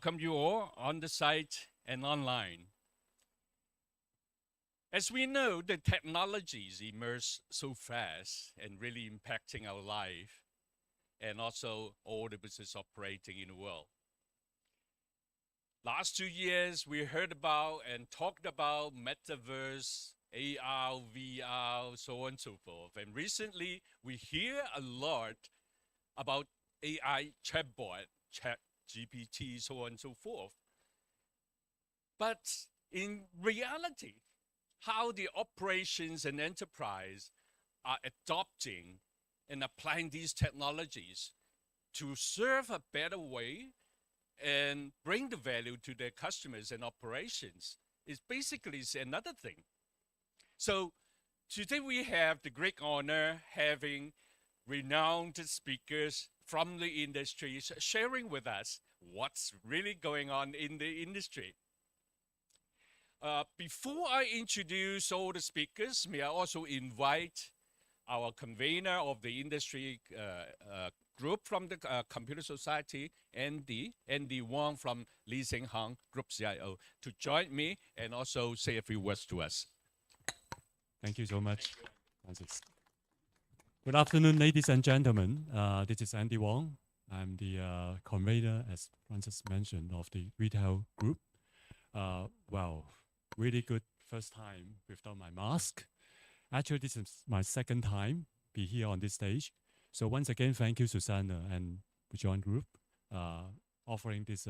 welcome you all on the site and online. As we know, the technologies emerge so fast and really impacting our life and also all the business operating in the world. Last 2 years, we heard about and talked about metaverse, AR, VR, so on and so forth. And recently, we hear a lot about AI chatbot, chat GPT, so on and so forth. But in reality, how the operations and enterprise are adopting and applying these technologies to serve a better way and bring the value to their customers and operations is basically another thing. So today we have the great honor having renowned speakers from the industry sharing with us what's really going on in the industry. Before I introduce all the speakers, may I also invite our convener of the industry group from the Computer Society, Andy Wong from Lee Seng Hong Group CIO, to join me and also say a few words to us. Thank you so much, Francis. Good afternoon, ladies and gentlemen. This is Andy Wong. I'm the convener, as Francis mentioned, of the retail group. Wow, really good first time without my mask. Actually, this is my second time be here on this stage. So once again, thank you, Susanna and Bujon Group, offering this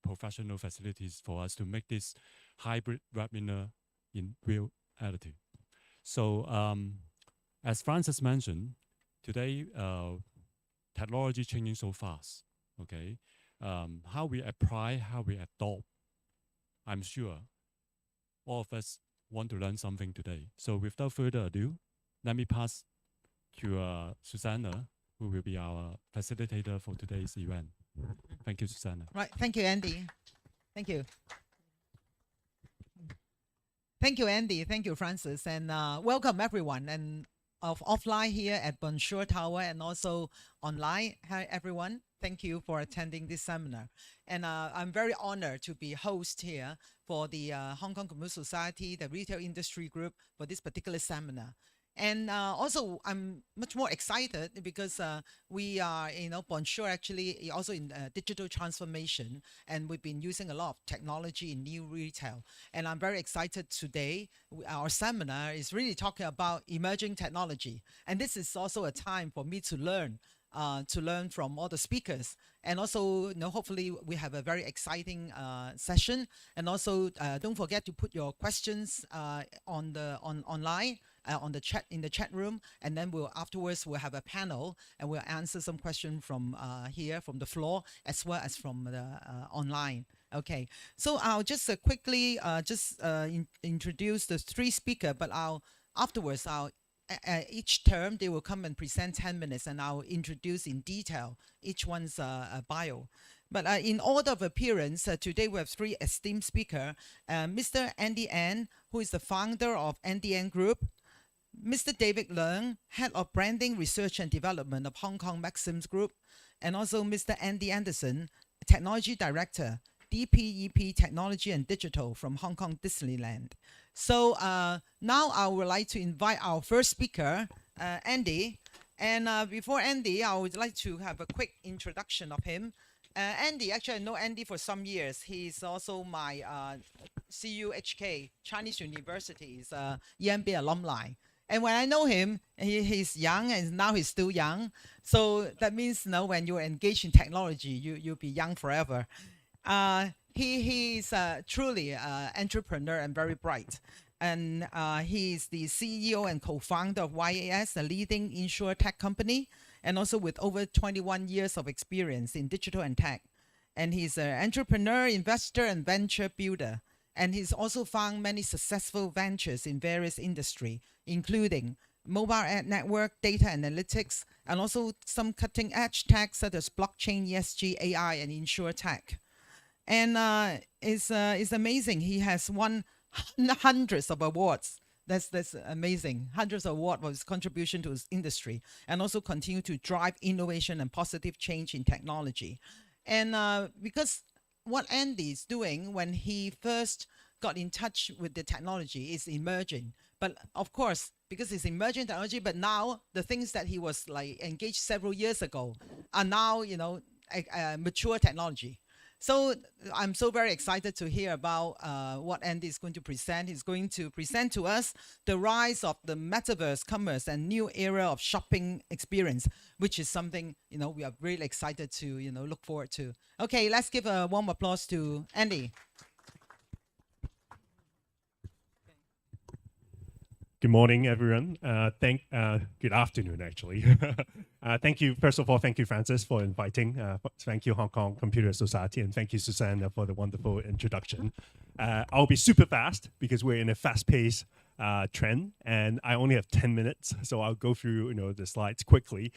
professional facilities for us to make this hybrid webinar in reality. So as Francis mentioned, today technology changing so fast. Okay, how we apply, how we adopt, I'm sure all of us want to learn something today. So without further ado, let me pass to Susanna, who will be our facilitator for today's event. Thank you, Susanna. Right, thank you, Andy. Thank you. Thank you, Andy. Thank you, Francis. And welcome everyone. And offline here at Bonjour Tower and also online. Hi, everyone. Thank you for attending this seminar. And I'm very honored to be host here for the Hong Kong Commercial Society, the retail industry group for this particular seminar. And also, I'm much more excited because we are, Bonjour actually also in digital transformation, and we've been using a lot of technology in new retail. And I'm very excited today. Our seminar is really talking about emerging technology. And this is also a time for me to learn from all the speakers. And also, hopefully we have a very exciting session. And also, don't forget to put your questions online. On the chat, in the chat room, and then afterwards we'll have a panel and we'll answer some questions from here from the floor as well as from the online. Okay, so I'll just quickly introduce the three speakers, but afterwards each term they will come and present 10 minutes, and I'll introduce in detail each one's bio. But in order of appearance, today we have three esteemed speakers. Mr. Andy N, who is the founder of NDN Group. Mr. David Leung, Head of Branding, Research and Development of Hong Kong Maxims Group, and also Mr. Andy Anderson, Technology Director, DPEP Technology and Digital from Hong Kong Disneyland. So now I would like to invite our first speaker, Andy. And before Andy, I would like to have a quick introduction of him. Andy, actually I know Andy for some years. He's also my CUHK, Chinese University's EMBA alumni. And when I know him, he's young, and now he's still young. So that means when you're engaged in technology, you'll be young forever. He's truly an entrepreneur and very bright. And he's the CEO and co-founder of YAS, a leading insurtech company, and also with over 21 years of experience in digital and tech. And he's an entrepreneur, investor, and venture builder. And he's also found many successful ventures in various industries, including mobile ad network, data analytics, and also some cutting-edge tech such as blockchain, ESG, AI, and insurtech. And it's amazing. He has won hundreds of awards. That's amazing. Hundreds of awards for his contribution to his industry, and also continue to drive innovation and positive change in technology. And because what Andy is doing when he first got in touch with the technology is emerging. But of course, because it's emerging technology, but now the things that he was like engaged several years ago are now, you know, mature technology. So I'm so very excited to hear about what Andy is going to present. He's going to present to us the rise of the metaverse commerce and new era of shopping experience, which is something, you know, we are really excited to, you know, look forward to. Okay, let's give a warm applause to Andy. Good morning, everyone. Good afternoon, actually. Thank you. First of all, thank you, Francis, for inviting. Thank you, Hong Kong Computer Society, and thank you, Susanna, for the wonderful introduction. I'll be super fast because we're in a fast-paced trend, and I only have 10 minutes, so I'll go through, you know, the slides quickly.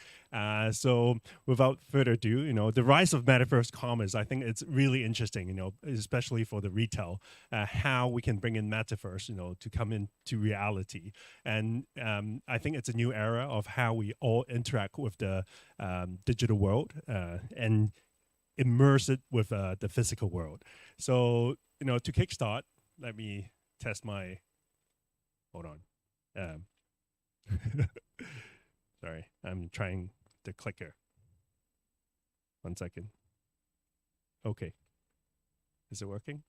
So without further ado, you know, the rise of metaverse commerce, I think it's really interesting, you know, especially for the retail, how we can bring in metaverse, you know, to come into reality. And I think it's a new era of how we all interact with the digital world and immerse it with the physical world. So, you know, to kickstart, let me test my, hold on. Sorry, I'm trying the clicker. 1 second. Okay. Is it working?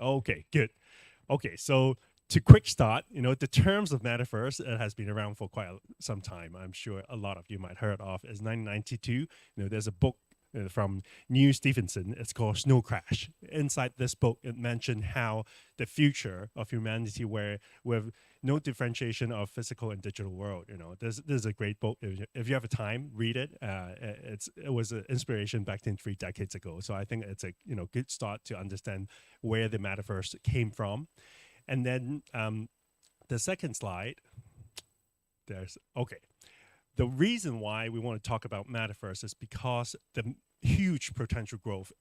Okay, good. Okay, so to quick start, you know, the terms of metaverse, it has been around for quite some time. I'm sure a lot of you might heard of. It's 1992. You know, there's a book from Neil Stephenson. It's called Snow Crash. Inside this book, it mentioned how the future of humanity, where with no differentiation of physical and digital world. You know, this is a great book. If you have a time, read it. It was an inspiration back in 3 decades ago. So I think it's a, you know, good start to understand where the metaverse came from. And then the second slide, okay. The reason why we want to talk about metaverse is because the huge potential growth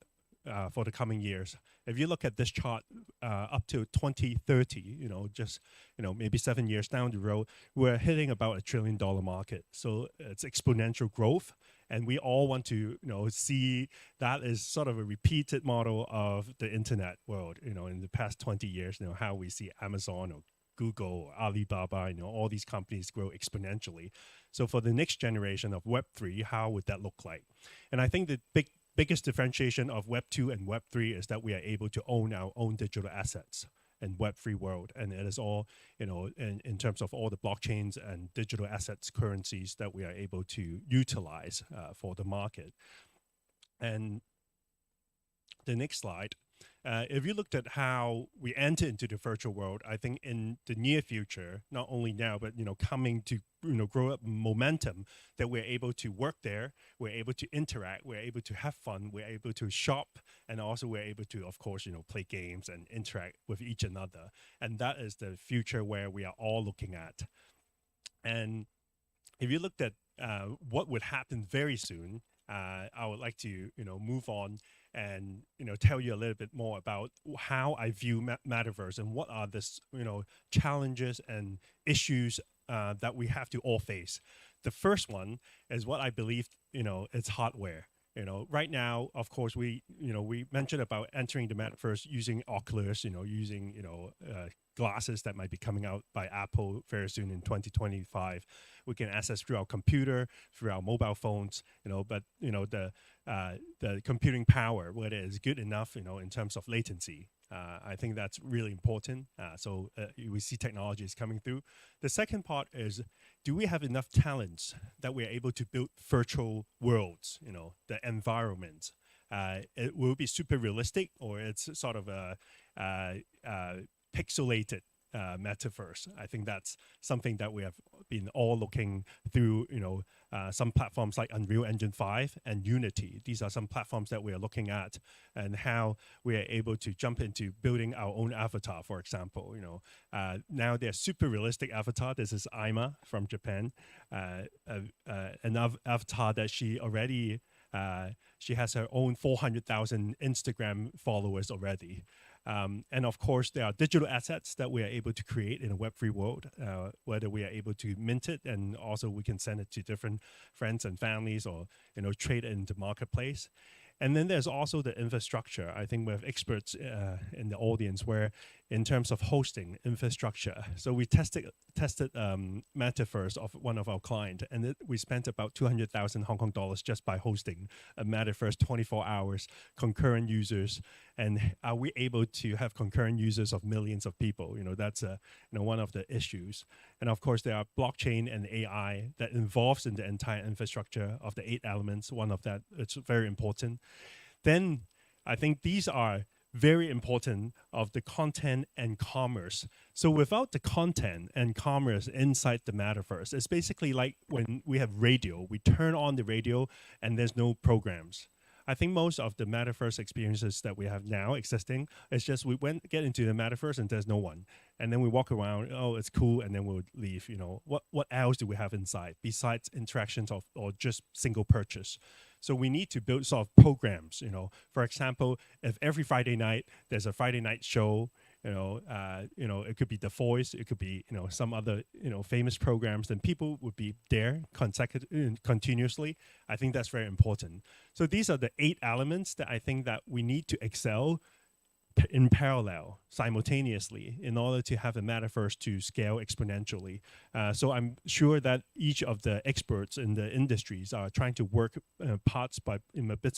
for the coming years. If you look at this chart up to 2030, you know, just, you know, maybe 7 years down the road, we're hitting about $1 trillion market. So it's exponential growth. And we all want to, you know, see that as sort of a repeated model of the internet world, you know, in the past 20 years, you know, how we see Amazon or Google, Alibaba, you know, all these companies grow exponentially. So for the next generation of Web3, how would that look like? And I think the biggest differentiation of Web2 and Web3 is that we are able to own our own digital assets in Web3 world. And it is all, you know, in terms of all the blockchains and digital assets, currencies that we are able to utilize for the market. And the next slide. If you looked at how we enter into the virtual world, I think in the near future, not only now, but, you know, coming to, you know, grow up momentum, that we're able to work there, we're able to interact, we're able to have fun, we're able to shop, and also we're able to, of course, you know, play games and interact with each another. And that is the future where we are all looking at. And if you looked at what would happen very soon, I would like to, you know, move on and, you know, tell you a little bit more about how I view metaverse and what are the, you know, challenges and issues that we have to all face. The first one is what I believe, you know, it's hardware. You know, right now, of course, we mentioned about entering the metaverse using Oculus, you know, using, you know, glasses that might be coming out by Apple very soon in 2025. We can access through our computer, through our mobile phones, you know, but, you know, the computing power, whether it's good enough, you know, in terms of latency. I think that's really important. So we see technology is coming through. The second part is, do we have enough talents that we're able to build virtual worlds, you know, the environment? It will be super realistic, or it's sort of a pixelated metaverse. I think that's something that we have been all looking through, you know, some platforms like Unreal Engine 5 and Unity. These are some platforms that we are looking at, and how we are able to jump into building our own avatar, for example. You know, now they're super realistic avatar. This is Ima from Japan, an avatar that she already, she has her own 400,000 Instagram followers already. And of course, there are digital assets that we are able to create in a Web3 world, whether we are able to mint it and also we can send it to different friends and families or trade it in the marketplace. And then there's also the infrastructure. I think we have experts in the audience where in terms of hosting infrastructure. So we tested Metaverse of one of our clients, and we spent about 200,000 Hong Kong dollars just by hosting a Metaverse 24 hours, concurrent users. And are we able to have concurrent users of millions of people? That's one of the issues. And of course, there are blockchain and AI that involves in the entire infrastructure of the 8 elements. One of that, it's very important. Then I think these are very important of the content and commerce. So without the content and commerce inside the metaverse, it's basically like when we have radio, we turn on the radio and there's no programs. I think most of the metaverse experiences that we have now existing, it's just we get into the metaverse and there's no one. And then we walk around, oh, it's cool, and then we'll leave. What else do we have inside besides interactions or just single purchase? So we need to build sort of programs. For example, if every Friday night there's a Friday night show, it could be The Voice, it could be some other famous programs, then people would be there continuously. I think that's very important. So these are the 8 elements that I think that we need to excel in parallel, simultaneously, in order to have a metaverse to scale exponentially. So I'm sure that each of the experts in the industries are trying to work bits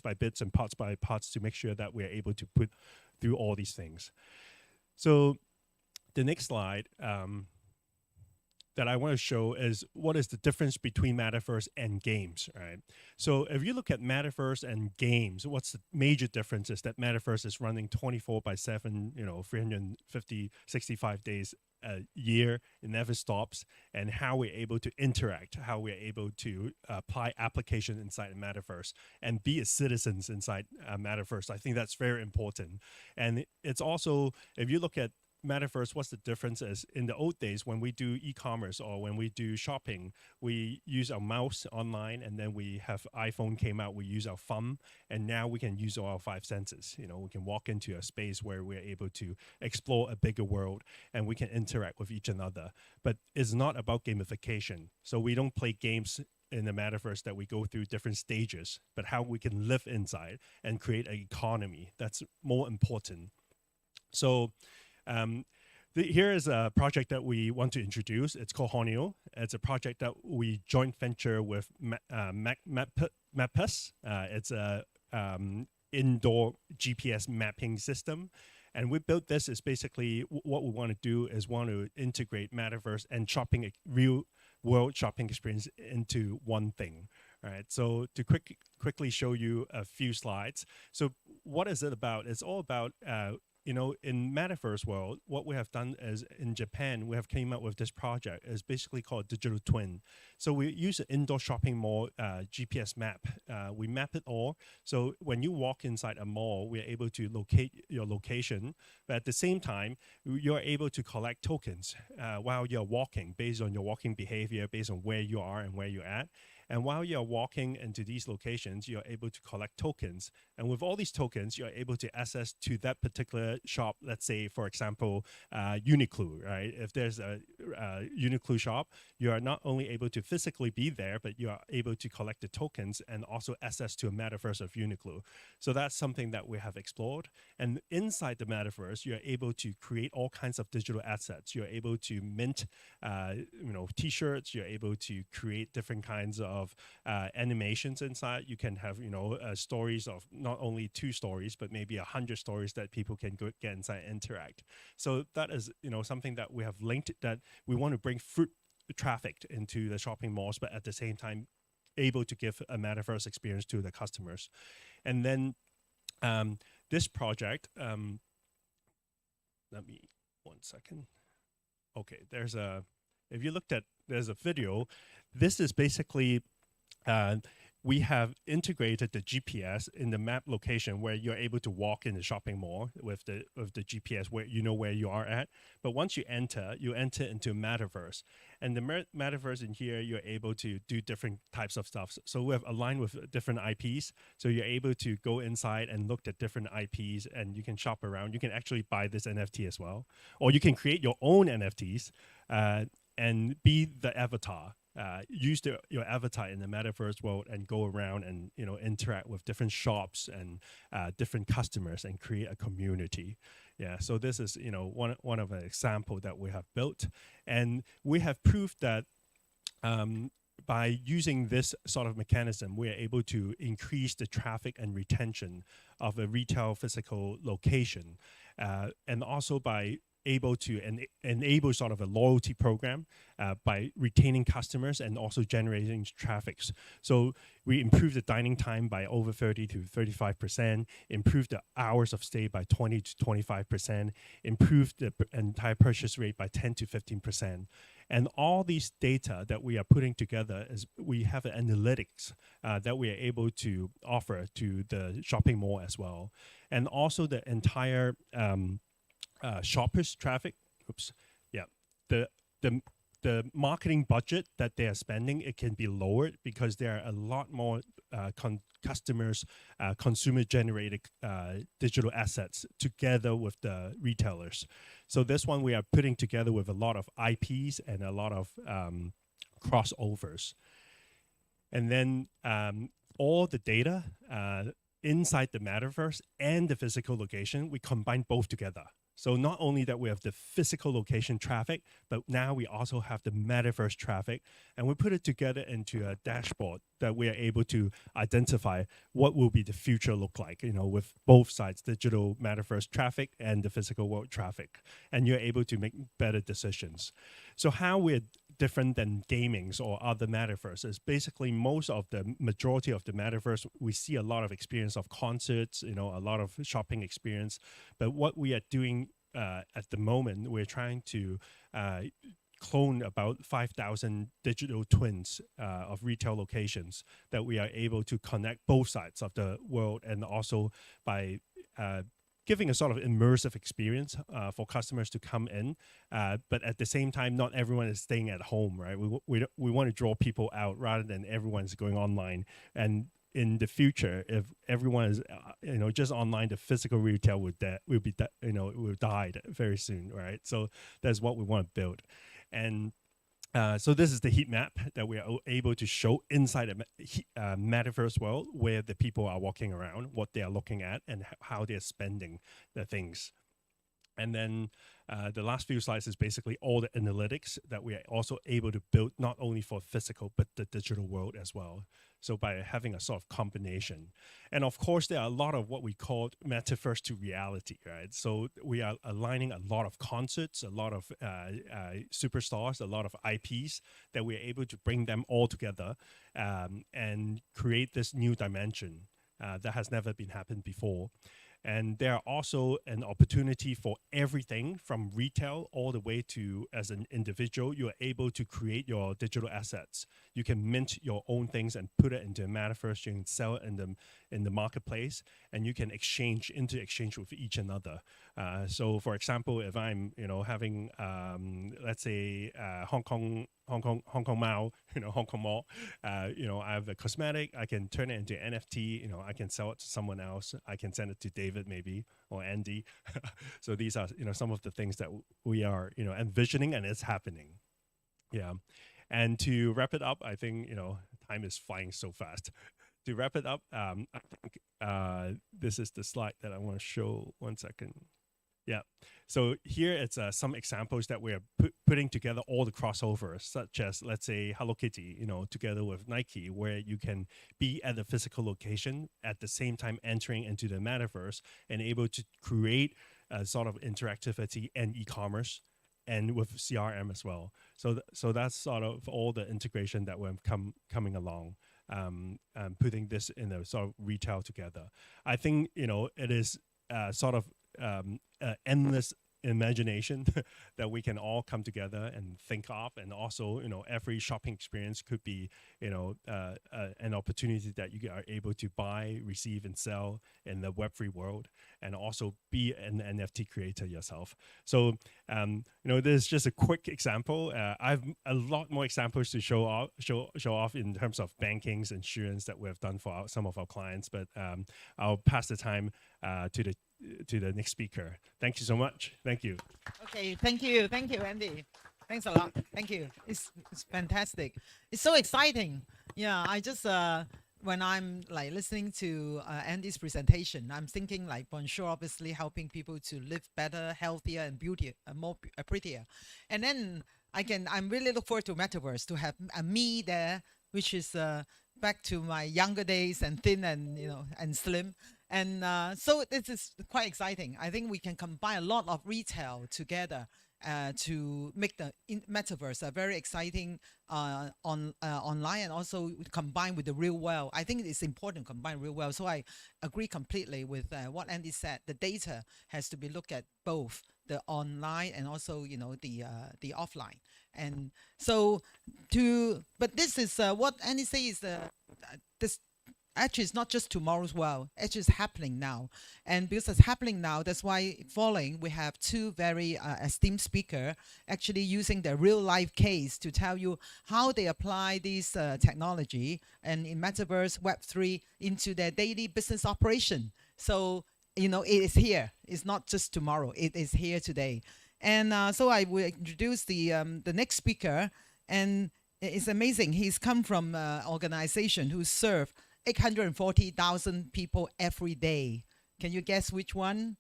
by bits and parts by parts to make sure that we're able to put through all these things. So the next slide that I want to show is what is the difference between metaverse and games, right? So if you look at metaverse and games, what's the major difference is that metaverse is running 24/7, 350, 65 days a year. It never stops. And how we're able to interact, how we're able to apply application inside a metaverse and be as citizens inside a metaverse. I think that's very important. And it's also, if you look at metaverse, what's the difference is in the old days when we do e-commerce or when we do shopping, we use our mouse online, and then we have iPhone came out, we use our thumb, and now we can use all our 5 senses. We can walk into a space where we're able to explore a bigger world and we can interact with each another. But it's not about gamification. So we don't play games in the metaverse that we go through different stages, but how we can live inside and create an economy. That's more important. So here is a project that we want to introduce. It's called Honio. It's a project that we joint venture with Mappus. It's a indoor GPS mapping system. And we built this is basically what we want to do is want to integrate metaverse and shopping, real world shopping experience into one thing. All right, so to quickly show you a few slides. So what is it about? It's all about in metaverse world, what we have done is in Japan, we have came up with this project. It's basically called digital twin. So we use an indoor shopping mall GPS map. We map it all. So when you walk inside a mall, we're able to locate your location. But at the same time, you're able to collect tokens while you're walking based on your walking behavior, based on where you are and where you're at. And while you're walking into these locations, you're able to collect tokens. And with all these tokens, you're able to access to that particular shop. Let's say, for example, Uniqlo, right? If there's a Uniqlo shop, you are not only able to physically be there, but you are able to collect the tokens and also access to a metaverse of Uniqlo. So that's something that we have explored. And inside the metaverse, you're able to create all kinds of digital assets. You're able to mint, T-shirts. You're able to create different kinds of animations inside. You can have stories of not only 2 stories but maybe 100 stories that people can get inside and interact. So that is something that we have linked, that we want to bring foot traffic into the shopping malls, but at the same time able to give a metaverse experience to the customers. And then this project, let me 1 second. Okay, there's a video. This is basically we have integrated the GPS in the map location where you're able to walk in the shopping mall with the GPS where you know where you are at. But once you enter into metaverse, and the metaverse in here, you're able to do different types of stuff. So we have aligned with different IPs. So you're able to go inside and look at different IPs, and you can shop around. You can actually buy this NFT as well, or you can create your own NFTs and be the avatar. Use your avatar in the metaverse world and go around and interact with different shops and different customers and create a community. Yeah, so this is one of an example that we have built, and we have proved that by using this sort of mechanism, we are able to increase the traffic and retention of a retail physical location, and also by able to enable sort of a loyalty program by retaining customers and also generating traffic. So we improved the dining time by over 30 to 35%, improved the hours of stay by 20 to 25%, improved the entire purchase rate by 10 to 15%. And all these data that we are putting together is we have analytics that we are able to offer to the shopping mall as well. And also the entire shoppers traffic. The marketing budget that they are spending, it can be lowered because there are a lot more customers, consumer generated digital assets together with the retailers. So this one we are putting together with a lot of IPs and a lot of crossovers. And then all the data inside the metaverse and the physical location, we combine both together. So not only that we have the physical location traffic, but now we also have the metaverse traffic, and we put it together into a dashboard that we are able to identify what will be the future look like, with both sides, digital metaverse traffic and the physical world traffic, and you're able to make better decisions. So how we're different than gamings or other metaverses. Basically, most of the majority of the metaverse, we see a lot of experience of concerts, a lot of shopping experience. But what we are doing at the moment, we're trying to clone about 5,000 digital twins of retail locations that we are able to connect both sides of the world, and also by giving a sort of immersive experience for customers to come in, but at the same time, not everyone is staying at home, right? We want to draw people out rather than everyone's going online. And in the future, if everyone is just online, the physical retail will die very soon, right? So that's what we want to build. And so this is the heat map that we are able to show inside a metaverse world, where the people are walking around, what they are looking at, and how they're spending the things. And then the last few slides is basically all the analytics that we are also able to build, not only for physical, but the digital world as well. So by having a sort of combination. And of course, there are a lot of what we call metaverse to reality, right? So we are aligning a lot of concerts, a lot of superstars, a lot of IPs that we're able to bring them all together and create this new dimension that has never been happened before. And there are also an opportunity for everything from retail all the way to, as an individual, you are able to create your digital assets. You can mint your own things and put it into a metaverse. You can sell it in the marketplace, and you can exchange with each another. So, for example, if I'm having let's say Hong Kong Mall, Hong Kong Mall, I have a cosmetic, I can turn it into NFT, I can sell it to someone else, I can send it to David maybe, or Andy. So these are, some of the things that we are, envisioning, and it's happening. Yeah. And to wrap it up, I think, time is flying so fast. To wrap it up, I think this is the slide that I want to show. 1 second. Yeah. So here it's some examples that we're putting together all the crossovers, such as, let's say, Hello Kitty, together with Nike, where you can be at a physical location at the same time entering into the metaverse and able to create a sort of interactivity and e-commerce, and with CRM as well. So that's sort of all the integration that we're coming along, putting this in a sort of retail together. I think, it is sort of endless imagination that we can all come together and think of. And also, every shopping experience could be, an opportunity that you are able to buy, receive, and sell in the Web3 world, and also be an NFT creator yourself. So, this is just a quick example. I've a lot more examples to show off in terms of bankings, insurance that we have done for some of our clients. But I'll pass the time to the next speaker. Thank you so much. Thank you. Okay, thank you, Andy. Thanks a lot. Thank you. It's fantastic. It's so exciting. Yeah, I just when I'm like listening to Andy's presentation, I'm thinking like Bonjour obviously helping people to live better, healthier, and more prettier. And then I'm really look forward to Metaverse, to have a me there, which is back to my younger days and thin and and slim. And so this is quite exciting. I think we can combine a lot of retail together to make the metaverse a very exciting online, and also combine with the real world. I think it's important to combine real world. So I agree completely with what Andy said. The data has to be looked at both the online and also the offline. And so but this is what Andy says is this. Actually, it's not just tomorrow's world. Actually, it's happening now. And because it's happening now, that's why following, we have two very esteemed speakers actually using their real-life case to tell you how they apply this technology and in Metaverse, Web3 into their daily business operation. So, it is here. It's not just tomorrow. It is here today. And so I will introduce the next speaker. And it's amazing. He's come from an organization who serve 840,000 people every day. Can you guess which one?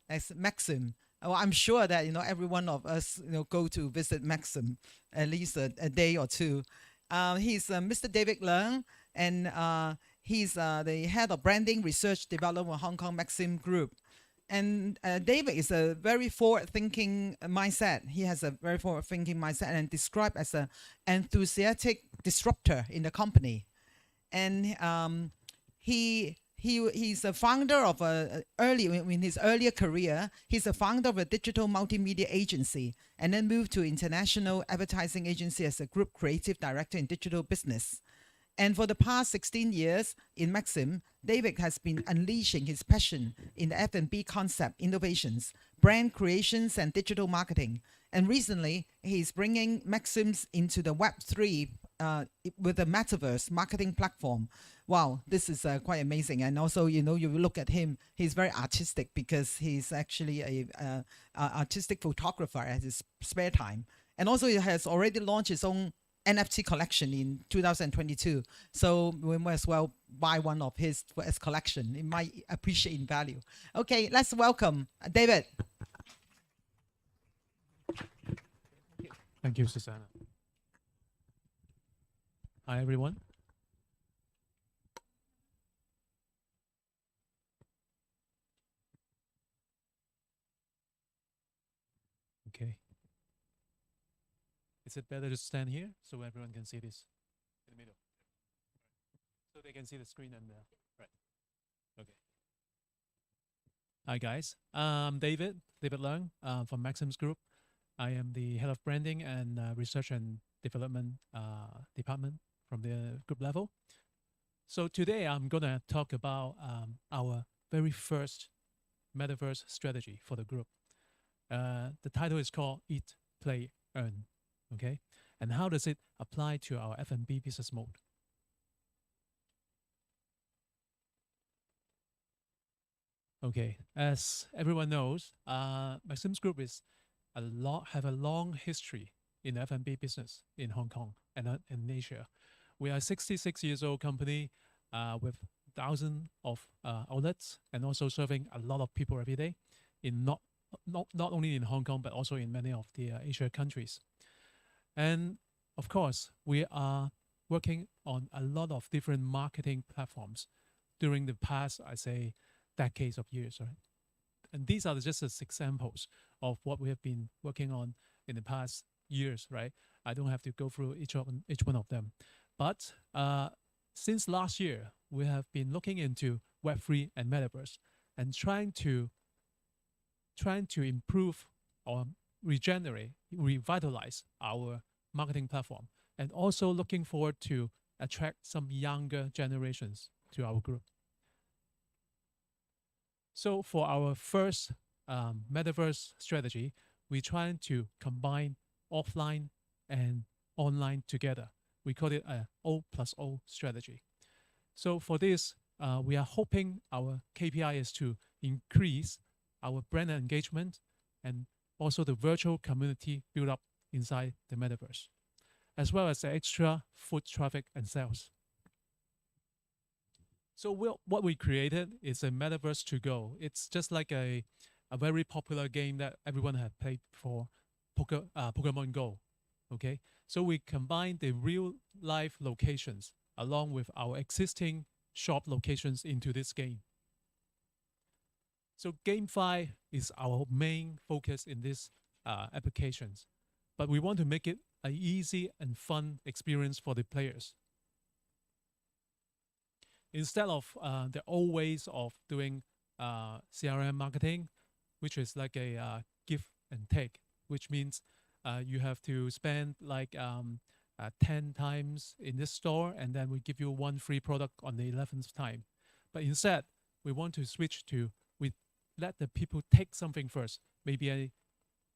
That's Maxim. Well, I'm sure that every one of us go to visit Maxim at least a day or two. He's Mr. David Leung, and he's the head of branding research development Hong Kong Maxim Group. And David is a very forward-thinking mindset. He has a very forward-thinking mindset and described as an enthusiastic disruptor in the company. And he's a founder of in his earlier career, he's a founder of a digital multimedia agency, and then moved to international advertising agency as a group creative director in digital business. And for the past 16 years in Maxim, David has been unleashing his passion in the F&B concept innovations, brand creations, and digital marketing. And recently, he's bringing Maxims into the Web3 with a metaverse marketing platform. Wow, this is quite amazing. And also, you look at him, he's very artistic because he's actually a artistic photographer at his spare time. And also he has already launched his own NFT collection in 2022. So we might as well buy one of his for his collection. It might appreciate in value. Okay, let's welcome David. Thank you, Susanna. Hi, everyone. Okay. Is it better to stand here so everyone can see this in the middle? So they can see the screen and right. Okay. Hi, guys. I'm David Leung from Maxim's Group. I am the head of branding and research and development department from the group level. So today I'm going to talk about our very first metaverse strategy for the group. The title is called Eat, Play, Earn. Okay, and how does it apply to our F&B business mode? Okay, as everyone knows, Maxim's Group have a long history in F&B business in Hong Kong and in Asia. We are a 66 years old company with thousands of outlets and also serving a lot of people every day in not only in Hong Kong but also in many of the Asia countries. And of course, we are working on a lot of different marketing platforms during the past, I say, decades of years, right? And these are just as examples of what we have been working on in the past years, right? I don't have to go through each one of them. But since last year, we have been looking into Web3 and Metaverse and trying to trying to improve or regenerate, revitalize our marketing platform, and also looking forward to attract some younger generations to our group. So for our first metaverse strategy, we try to combine offline and online together. We call it a O+O strategy. So for this, we are hoping our KPI is to increase our brand engagement and also the virtual community built up inside the metaverse, as well as the extra foot traffic and sales. So what we created is a metaverse to go. It's just like a very popular game that everyone had played before, Pokemon Go. Okay, so we combine the real life locations along with our existing shop locations into this game. So GameFi is our main focus in these applications, but we want to make it an easy and fun experience for the players. Instead of the old ways of doing CRM marketing, which is like a give and take, which means you have to spend like 10 times in this store, and then we give you one free product on the 11th time. But instead, we want to switch to, we let the people take something first, maybe an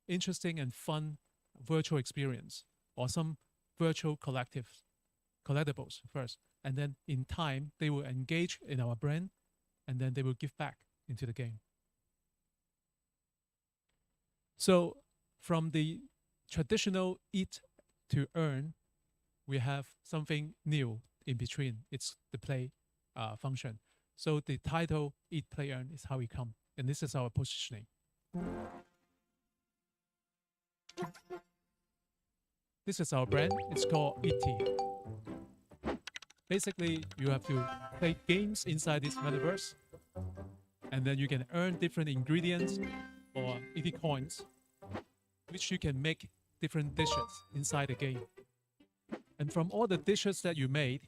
interesting and fun virtual experience or some virtual collectibles first. And then in time, they will engage in our brand, and then they will give back into the game. So from the traditional eat to earn, we have something new in between. It's the play function. So the title eat, play, earn is how we come. And this is our positioning. This is our brand. It's called ET. Basically, you have to play games inside this metaverse, and then you can earn different ingredients or ET coins, which you can make different dishes inside the game. And from all the dishes that you made,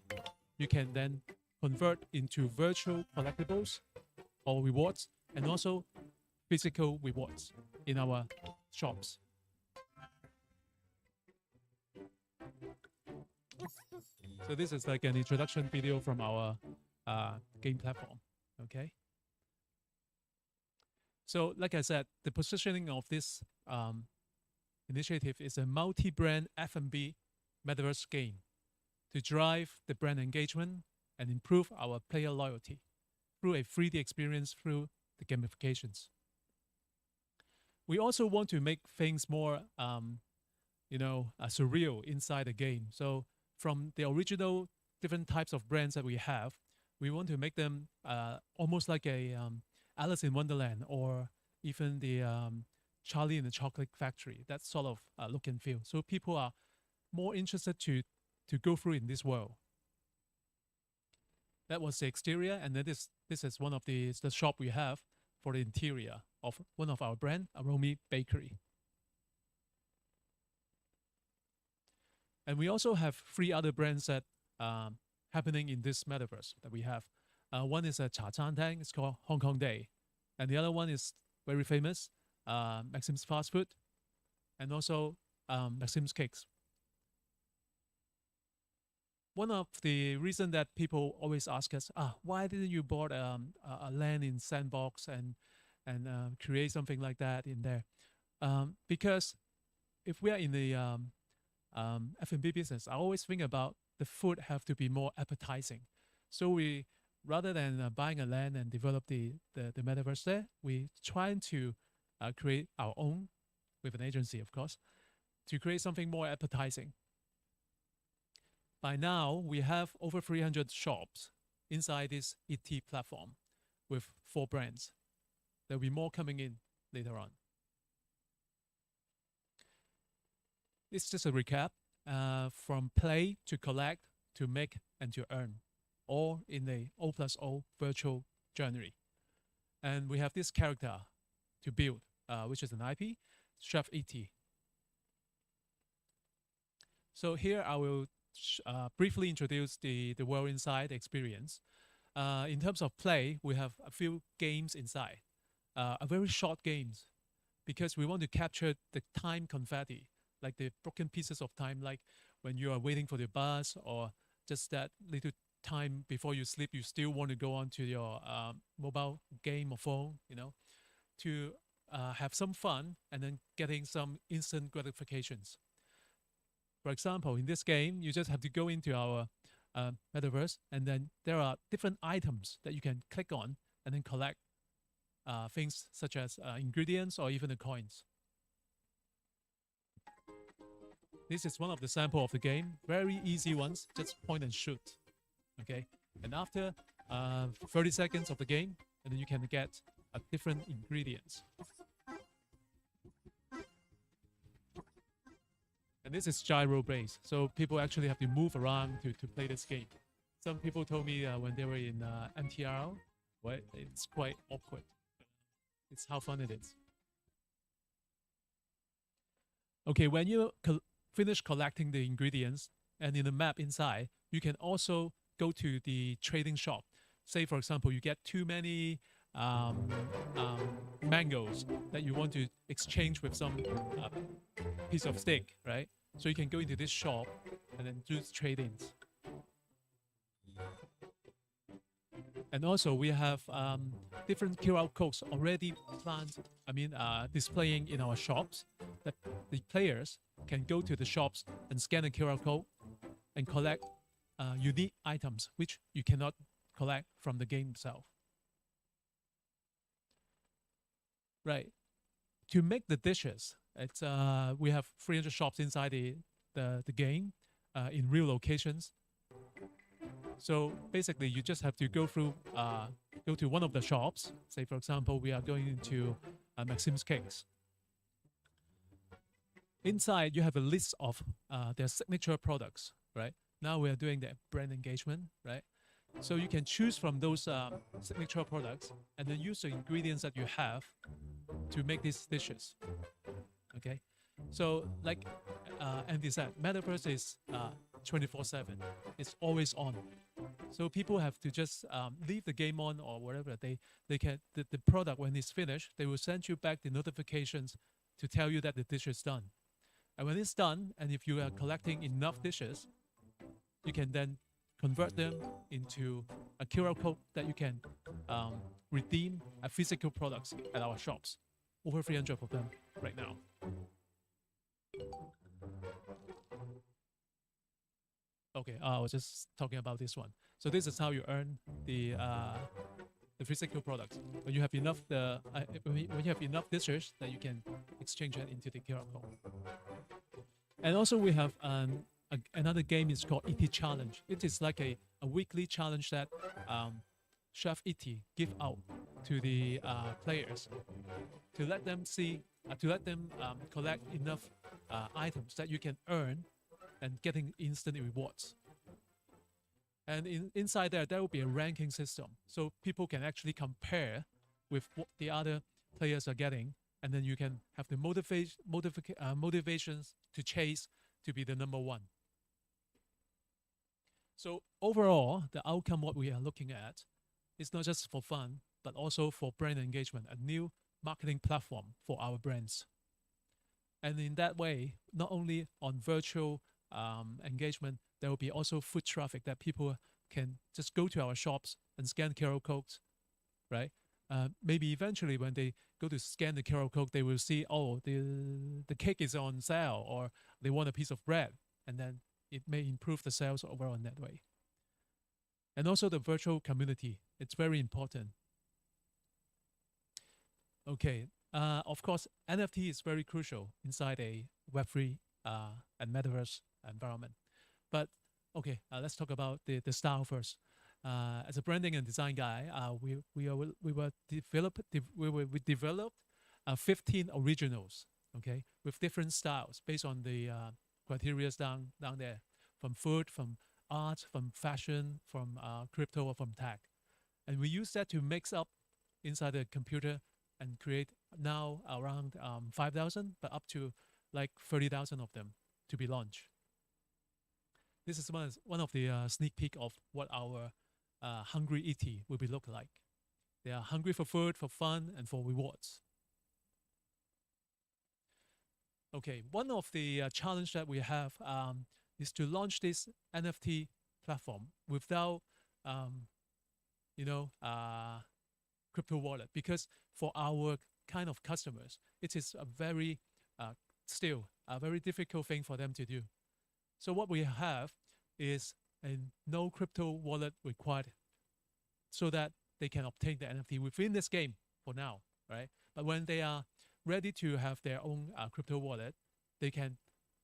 you can then convert into virtual collectibles or rewards, and also physical rewards in our shops. So this is like an introduction video from our game platform, okay? So like I said, the positioning of this initiative is a multi-brand F&B metaverse game to drive the brand engagement and improve our player loyalty through a 3D experience through the gamifications. We also want to make things more, surreal inside the game. So from the original different types of brands that we have, we want to make them almost like a Alice in Wonderland, or even the Charlie and the Chocolate Factory, that sort of look and feel. So people are more interested to go through in this world. That was the exterior, and then this is one of the shop we have for the interior of one of our brand, Aromi Bakery. And we also have 3 other brands that happening in this metaverse that we have. One is a Cha Chan Tang, it's called Hong Kong Day. And the other one is very famous, Maxim's Fast Food, and also Maxim's Cakes. One of the reasons that people always ask us, why didn't you bought a land in Sandbox and create something like that in there? Because if we are in the F&B business, I always think about the food have to be more appetizing. So we, rather than buying a land and develop the metaverse there, we trying to create our own, with an agency, of course, to create something more appetizing. By now, we have over 300 shops inside this ET platform with 4 brands. There'll be more coming in later on. It's just a recap from play to collect to make and to earn, all in the O+O virtual journey. And we have this character to build, which is an IP, Chef ET. So here I will briefly introduce the world inside experience. In terms of play, we have a few games inside, a very short games because we want to capture the time confetti, like the broken pieces of time, like when you are waiting for the bus or just that little time before you sleep, you still want to go on to your mobile game or phone, to have some fun and then getting some instant gratifications. For example, in this game, you just have to go into our metaverse, and then there are different items that you can click on and then collect things such as ingredients or even the coins. This is one of the sample of the game. Very easy ones, just point and shoot. Okay, and after 30 seconds of the game, and then you can get different ingredients. And this is gyro based, so people actually have to move around to play this game. Some people told me when they were in MTR, well, it's quite awkward. It's how fun it is. Okay, when you finish collecting the ingredients and in the map inside, you can also go to the trading shop. Say, for example, you get too many mangoes that you want to exchange with some piece of steak, right? So you can go into this shop and then do trade-ins. And also we have different QR codes already planned, displaying in our shops, that the players can go to the shops and scan the QR code and collect unique items which you cannot collect from the game itself. Right. To make the dishes, it's we have 300 shops inside the game in real locations. So basically, you just have to go through, go to one of the shops. Say, for example, we are going into Maxim's Cakes. Inside, you have a list of their signature products, right? Now we are doing the brand engagement, right? So you can choose from those signature products and then use the ingredients that you have to make these dishes. Okay, so like Andy said, Metaverse is 24/7. It's always on. So people have to just leave the game on or whatever. They can the product, when it's finished, they will send you back the notifications to tell you that the dish is done. And when it's done, and if you are collecting enough dishes, you can then convert them into a QR code that you can redeem physical products at our shops. Over 300 of them right now. Okay, I was just talking about this one. So this is how you earn the physical products. When you have enough when you have enough dishes, that you can exchange it into the QR code. And also we have another game is called ET Challenge. It is like a weekly challenge that Chef ET give out to the players to let them see, to let them collect enough items that you can earn and getting instant rewards. And inside there will be a ranking system, so people can actually compare with what the other players are getting, and then you can have the motivations to chase to be the number one. So overall, the outcome what we are looking at is not just for fun, but also for brand engagement, a new marketing platform for our brands. And in that way, not only on virtual engagement, there will be also foot traffic that people can just go to our shops and scan QR codes, right? Maybe eventually when they go to scan the QR code, they will see, oh, the cake is on sale, or they want a piece of bread, and then it may improve the sales overall in that way. And also the virtual community, it's very important. Okay, of course, NFT is very crucial inside a Web3 and Metaverse environment. But okay, let's talk about the style first. As a branding and design guy, we developed 15 originals, okay, with different styles based on the criteria down there, from food, from art, from fashion, from crypto, or from tech. And we use that to mix up inside the computer and create now around 5,000, but up to like 30,000 of them to be launched. This is one of the sneak peek of what our hungry ET will be look like. They are hungry for food, for fun, and for rewards. Okay, one of the challenge that we have is to launch this NFT platform without, um, you know, crypto wallet, because for our kind of customers, it is a very still a very difficult thing for them to do. So what we have is a no crypto wallet required, so that they can obtain the NFT within this game for now, right? But when they are ready to have their own crypto wallet, they can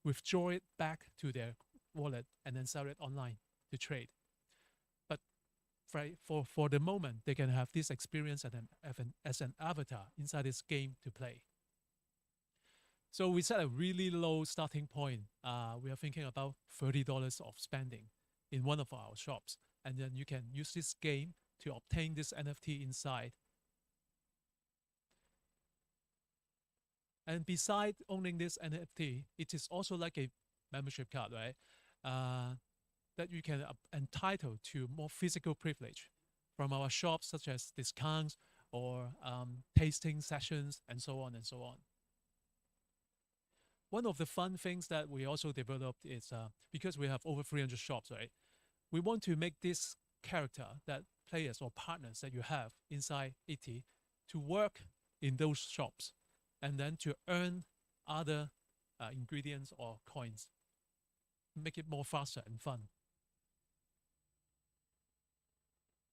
withdraw it back to their wallet and then sell it online to trade. But for the moment, they can have this experience as an avatar inside this game to play. So we set a really low starting point. We are thinking about $30 of spending in one of our shops, and then you can use this game to obtain this NFT inside. And beside owning this NFT, it is also like a membership card, right? That you can entitle to more physical privilege from our shops, such as discounts or tasting sessions, and so on and so on. One of the fun things that we also developed is because we have over 300 shops, right? We want to make this character that players or partners that you have inside ET to work in those shops, and then to earn other ingredients or coins, make it more faster and fun.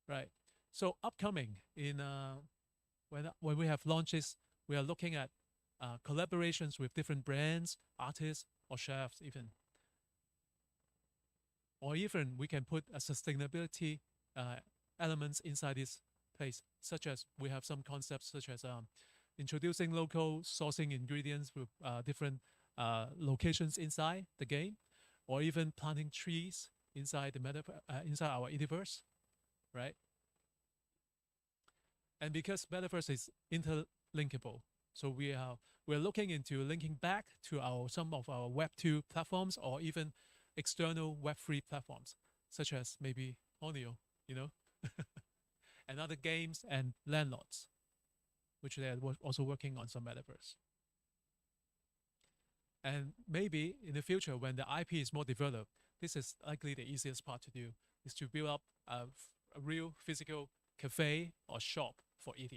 Right. So upcoming in when we have launches, we are looking at collaborations with different brands, artists, or chefs even. Or even we can put a sustainability elements inside this place, such as we have some concepts such as introducing local sourcing ingredients with different locations inside the game, or even planting trees inside the inside our Metaverse, right? And because Metaverse is interlinkable, so we're looking into linking back to some of our Web2 platforms, or even external Web3 platforms, such as maybe Onio, and other games and landlords, which they are also working on some Metaverse. And maybe in the future, when the IP is more developed, this is likely the easiest part to do, is to build up a real physical cafe or shop for ET.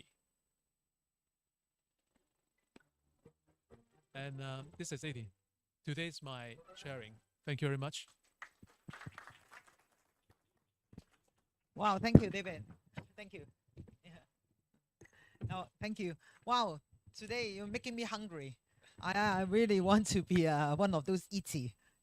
And this is ET. Today's my sharing. Thank you very much. Wow, thank you, David. Thank you. Yeah. No, thank you. Wow, today you're making me hungry. I really want to be one of those ET,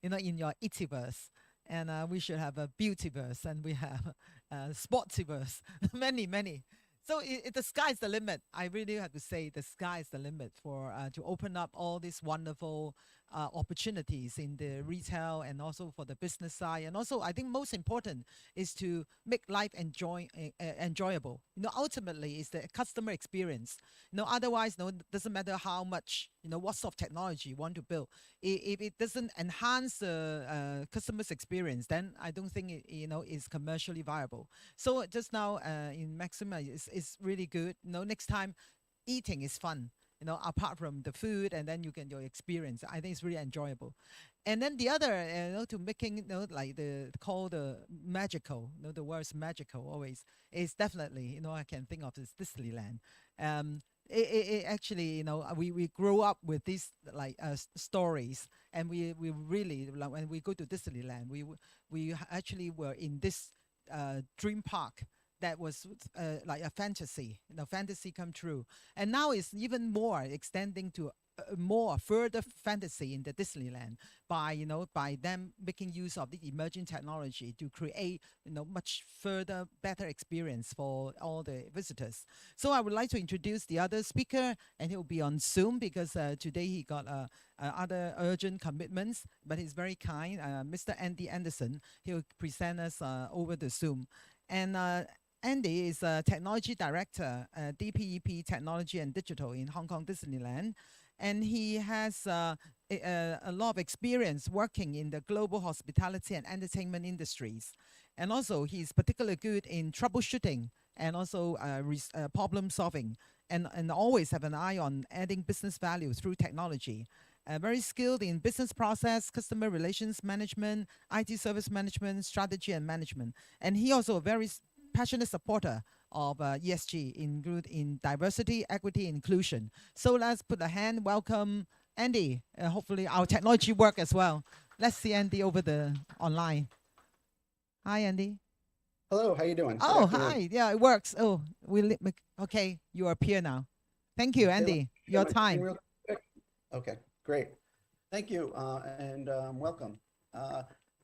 in your ETverse. And we should have a beautyverse, and we have a sportyverse, many, many. So the sky's the limit. I really have to say the sky is the limit for to open up all these wonderful opportunities in the retail and also for the business side. And also, I think most important is to make life enjoyable. Ultimately, it's the customer experience. Otherwise, it doesn't matter how much, what sort of technology you want to build. If it doesn't enhance the customer's experience, then I don't think it, is commercially viable. So just now in Maxima is really good. Next time, eating is fun. Apart from the food, and then you get your experience. I think it's really enjoyable. And then the other, to making, like the magical, the word's magical always, is definitely, I can think of this Disneyland. It actually, we grow up with these stories, and we really, like when we go to Disneyland, we actually were in this dream park that was like a fantasy, fantasy come true. And now it's even more extending to more further fantasy in the Disneyland by them making use of the emerging technology to create, much further better experience for all the visitors. So I would like to introduce the other speaker, and he'll be on Zoom because today he got other urgent commitments, but he's very kind. Mr. Andy Anderson, he'll present us over the Zoom. And Andy is a technology director, DPEP Technology and Digital in Hong Kong Disneyland. And he has a lot of experience working in the global hospitality and entertainment industries. And also, he's particularly good in troubleshooting and also problem solving, and always have an eye on adding business value through technology. very skilled in business process, customer relations management, IT service management, strategy and management. And he also a very passionate supporter of ESG, in diversity, equity, inclusion. So let's put a hand, welcome Andy. Hopefully our technology work as well. Let's see Andy over the online. Hi, Andy. Hello, how you doing? Good Oh, afternoon. hi. Yeah, it works. Oh, okay. You appear now. Thank you, Okay, let me Andy. share Your my screen time. real quick. Okay, great. Thank you and welcome.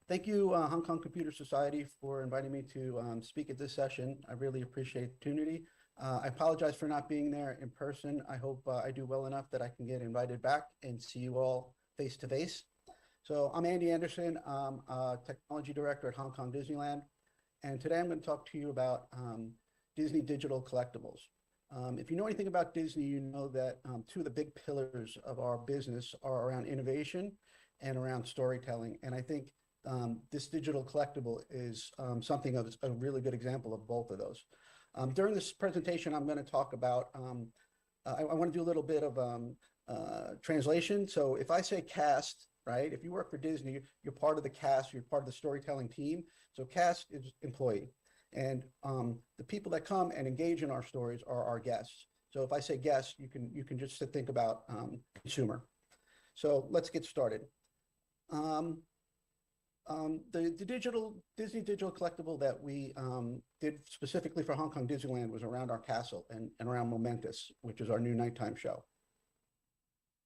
Thank you, Hong Kong Computer Society, for inviting me to speak at this session. I really appreciate the opportunity. I apologize for not being there in person. I hope I do well enough that I can get invited back and see you all face to face. So I'm Andy Anderson. I'm a technology director at Hong Kong Disneyland. And today I'm going to talk to you about Disney digital collectibles. If you know anything about Disney, you know that two of the big pillars of our business are around innovation and around storytelling. And I think this digital collectible is something of a really good example of both of those. During this presentation, I'm going to talk about, I want to do a little bit of translation. So if I say cast, right, if you work for Disney, you're part of the cast, you're part of the storytelling team. So cast is employee. And the people that come and engage in our stories are our guests. So if I say guests, you can just think about consumer. So let's get started. The Disney digital collectible that we did specifically for Hong Kong Disneyland was around our castle and around Momentous, which is our new nighttime show.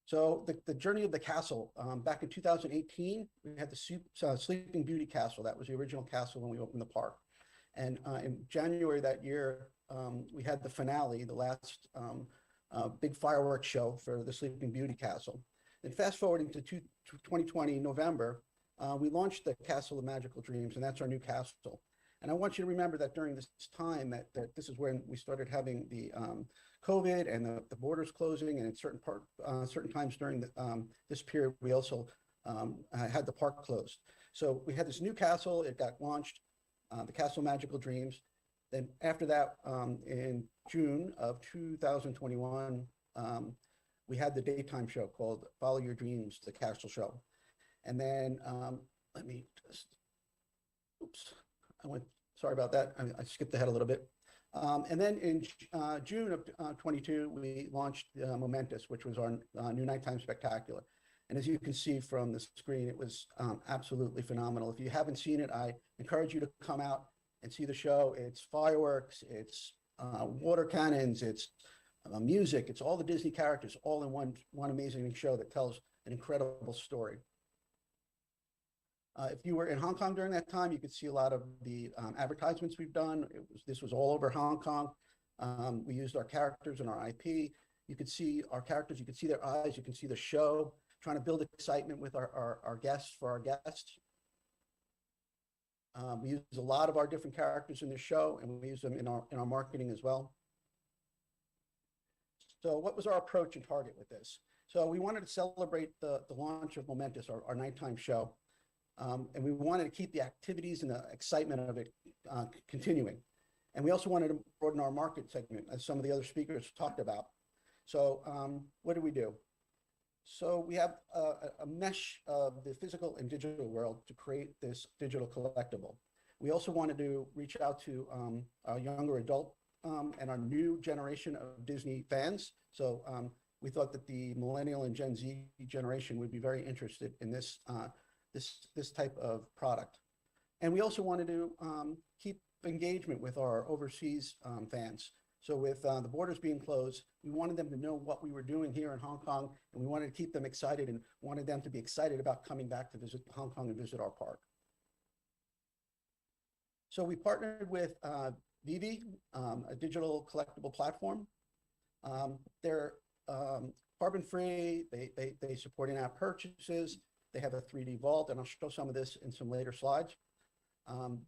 So the journey of the castle, back in 2018, we had the Sleeping Beauty Castle. That was the original castle when we opened the park. And in January that year, we had the finale, the last big fireworks show for the Sleeping Beauty Castle. And fast forwarding to 2020, November, we launched the Castle of Magical Dreams, and that's our new castle. And I want you to remember that during this time, that this is when we started having the COVID and the borders closing, and at certain times during this period, we also had the park closed. So we had this new castle. It got launched, the Castle of Magical Dreams. Then after that, in June of 2021, we had the daytime show called Follow Your Dreams, the Castle Show. And then let me just, oops. Sorry about that. I skipped ahead a little bit. And then in June of 22, we launched Momentous, which was our new nighttime spectacular. And as you can see from the screen, it was absolutely phenomenal. If you haven't seen it, I encourage you to come out and see the show. It's fireworks, it's water cannons, it's music, it's all the Disney characters, all in one amazing show that tells an incredible story. If you were in Hong Kong during that time, you could see a lot of the advertisements we've done. This was all over Hong Kong. We used our characters and our IP. You could see our characters, you could see their eyes, you can see the show, trying to build excitement with our guests, for our guests. We use a lot of our different characters in the show, and we use them in our marketing as well. So what was our approach and target with this? So we wanted to celebrate the launch of Momentous, our nighttime show. And we wanted to keep the activities and the excitement of it continuing. And we also wanted to broaden our market segment, as some of the other speakers talked about. So what did we do? So we have a mesh of the physical and digital world to create this digital collectible. We also wanted to reach out to our younger adult and our new generation of Disney fans. So we thought that the millennial and Gen Z generation would be very interested in this this type of product. And we also wanted to keep engagement with our overseas fans. So with the borders being closed, we wanted them to know what we were doing here in Hong Kong, and we wanted to keep them excited and wanted them to be excited about coming back to visit Hong Kong and visit our park. So we partnered with Vivi, a digital collectible platform. They're carbon-free, they support in-app purchases, they have a 3D vault, and I'll show some of this in some later slides.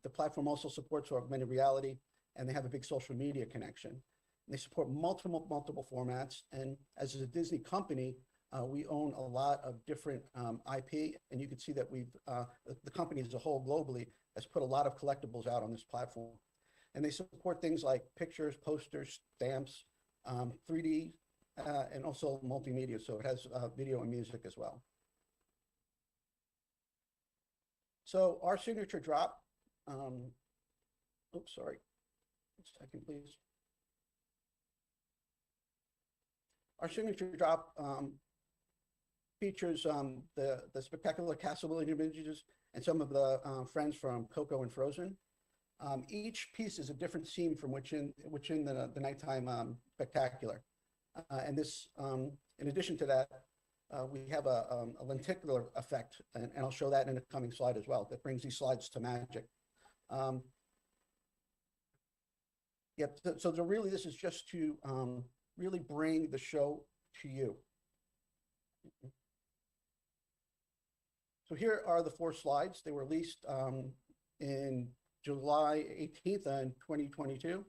The platform also supports augmented reality, and they have a big social media connection. And they support multiple formats, and as a Disney company, we own a lot of different IP, and you can see that the company as a whole globally has put a lot of collectibles out on this platform. And they support things like pictures, posters, stamps, 3D and also multimedia. So it has video and music as well. So our signature drop, oops, sorry, a second, please. Our signature drop features the spectacular castle building images and some of the friends from Coco and Frozen. Each piece is a different scene from within the nighttime spectacular. And this, in addition to that, we have a lenticular effect, and I'll show that in a coming slide as well, that brings these slides to magic. Yep, so really this is just to really bring the show to you. So here are the 4 slides. They were released in July 18th in 2022.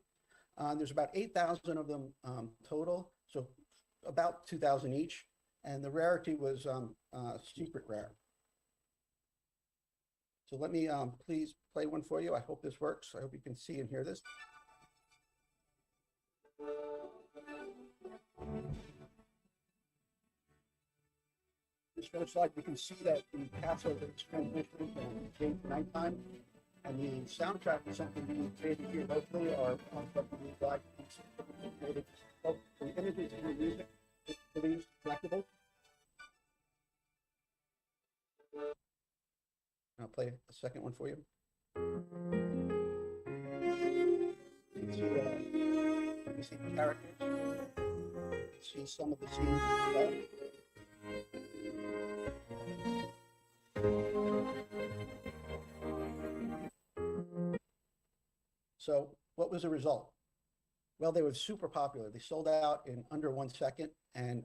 There's about 8,000 of them total, so about 2,000 each. And the rarity was secret rare. So let me please play one for you. I hope this works. I hope you can see and hear this. This first slide, you can see that the castle is transitioning from day to nighttime, and the soundtrack is something we created here locally, or something we like created both the images and the music for these collectibles. I'll play a second one for you. You see the characters. You see some of the scenes. So what was the result? Well, they were super popular. They sold out in under 1 second, and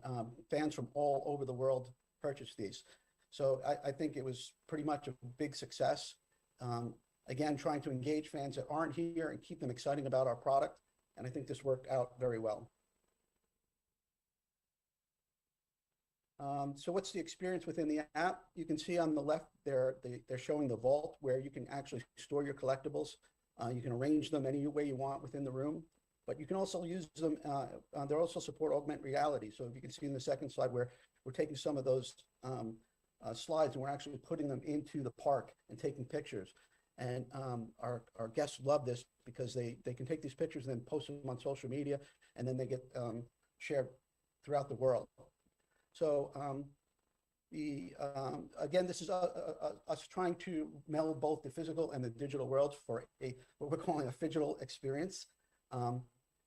fans from all over the world purchased these. So I think it was pretty much a big success. Again, trying to engage fans that aren't here and keep them excited about our product. And I think this worked out very well. So what's the experience within the app? You can see on the left, they're showing the vault where you can actually store your collectibles. You can arrange them any way you want within the room, but you can also use them. They also support augmented reality. So if you can see in the second slide where we're taking some of those slides and we're actually putting them into the park and taking pictures. And our guests love this because they can take these pictures and then post them on social media, and then they get shared throughout the world. So again, this is us trying to meld both the physical and the digital worlds for what we're calling a phygital experience.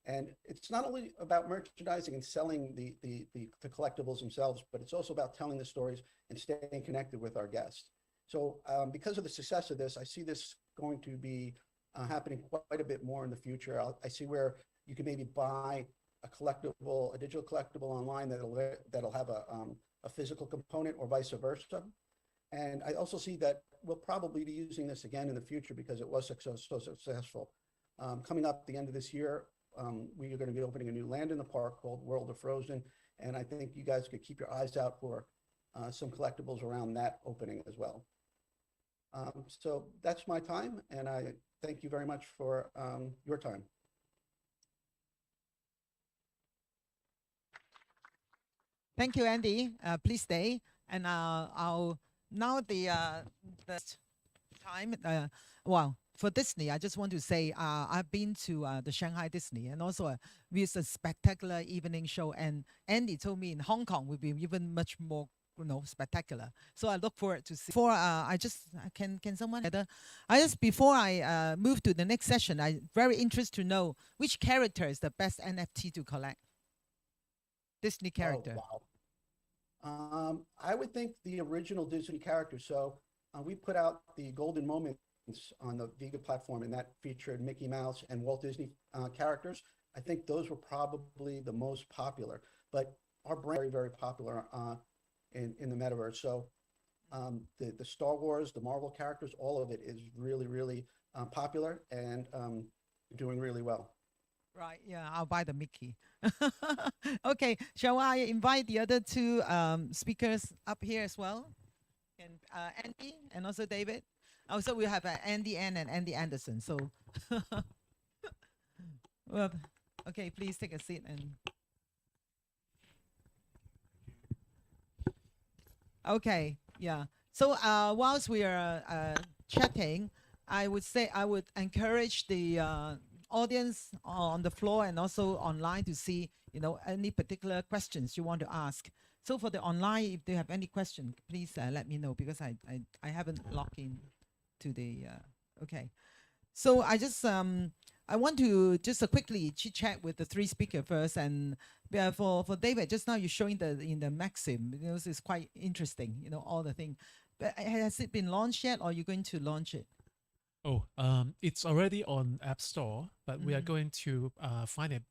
And it's not only about merchandising and selling the collectibles themselves, but it's also about telling the stories and staying connected with our guests. So because of the success of this, I see this going to be happening quite a bit more in the future. I see where you can maybe buy a digital collectible online that'll have a physical component, or vice versa. And I also see that we'll probably be using this again in the future because it was so successful. Coming up at the end of this year, we are going to be opening a new land in the park called World of Frozen. And I think you guys could keep your eyes out for some collectibles around that opening as well. So that's my time, and I thank you very much for your time. Thank you, Andy. Please stay. And I'll now the time. Well, for Disney, I just want to say I've been to the Shanghai Disney, and also with a spectacular evening show. And Andy told me in Hong Kong will be even much more, spectacular. So I look forward to see. Before can someone? Before I move to the next session, I'm very interested to know which character is the best NFT to collect. Disney character. Oh, wow. I would think the original Disney character. So we put out the Golden Moments on the Vega platform, and that featured Mickey Mouse and Walt Disney characters. I think those were probably the most popular, but our brand is very, very popular in the metaverse. So the Star Wars, the Marvel characters, all of it is really, really popular and doing really well. Right, yeah, I'll buy the Mickey. Okay, shall I invite the other two speakers up here as well? And Andy and also David. Also, we have Andy N and Andy Anderson. So, well, okay, please take a seat. And Okay, yeah. So whilst we are chatting, I would say I would encourage the audience on the floor and also online to see, any particular questions you want to ask. So for the online, if they have any question, please let me know because I haven't logged in to the. Okay. So I want to just quickly chit chat with the three speakers first, and for David, just now you're showing in the Maxim, it's quite interesting, all the thing. But has it been launched yet, or are you going to launch it? Oh, it's already on App Store, but we are going to find a